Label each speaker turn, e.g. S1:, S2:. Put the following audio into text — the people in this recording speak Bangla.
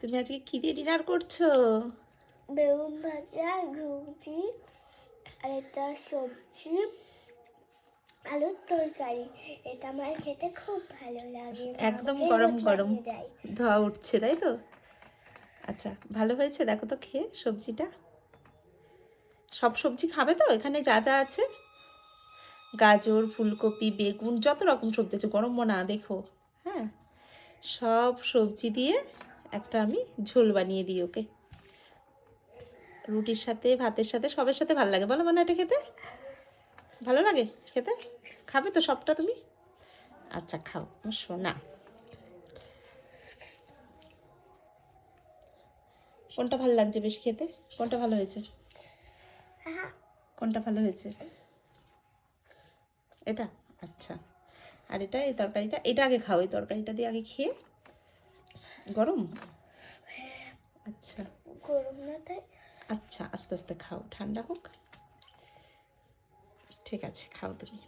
S1: তুমি আজকে কি দিয়ে ডিনার করছো?
S2: বেগুন ভাজা, ঘুগনি আর একটা সবজি, আলুর তরকারি। এটা আমার খেতে খুব ভালো লাগে। মা
S1: একদম
S2: আমাকে
S1: গরম
S2: রোজ
S1: গরম
S2: বানিয়ে দেয়।
S1: ধোয়া উঠছে, তাই তো? আচ্ছা, ভালো হয়েছে দেখো তো খেয়ে সবজিটা। সব সবজি খাবে তো? এখানে যা যা আছে, গাজর, ফুলকপি, বেগুন, যত রকম সবজি আছে, গরম না দেখো। হ্যাঁ, সব সবজি দিয়ে একটা আমি ঝোল বানিয়ে দিই ওকে। রুটির সাথে, ভাতের সাথে, সবের সাথে ভালো লাগে, বলো? মানে এটা খেতে ভালো লাগে খেতে? খাবে তো সবটা তুমি? আচ্ছা খাও আমার সোনা। কোনটা ভালো লাগছে বেশ খেতে? কোনটা ভালো হয়েছে?
S2: হ্যাঁ,
S1: কোনটা ভালো হয়েছে? এটা? আচ্ছা। আর এটা, এই তরকারিটা, এটা আগে খাও, এই তরকারিটা দিয়ে আগে খেয়ে। গরম? আচ্ছা
S2: গরম না তাই।
S1: আচ্ছা, আস্তে আস্তে খাও, ঠান্ডা হোক। ঠিক আছে, খাও তুমি।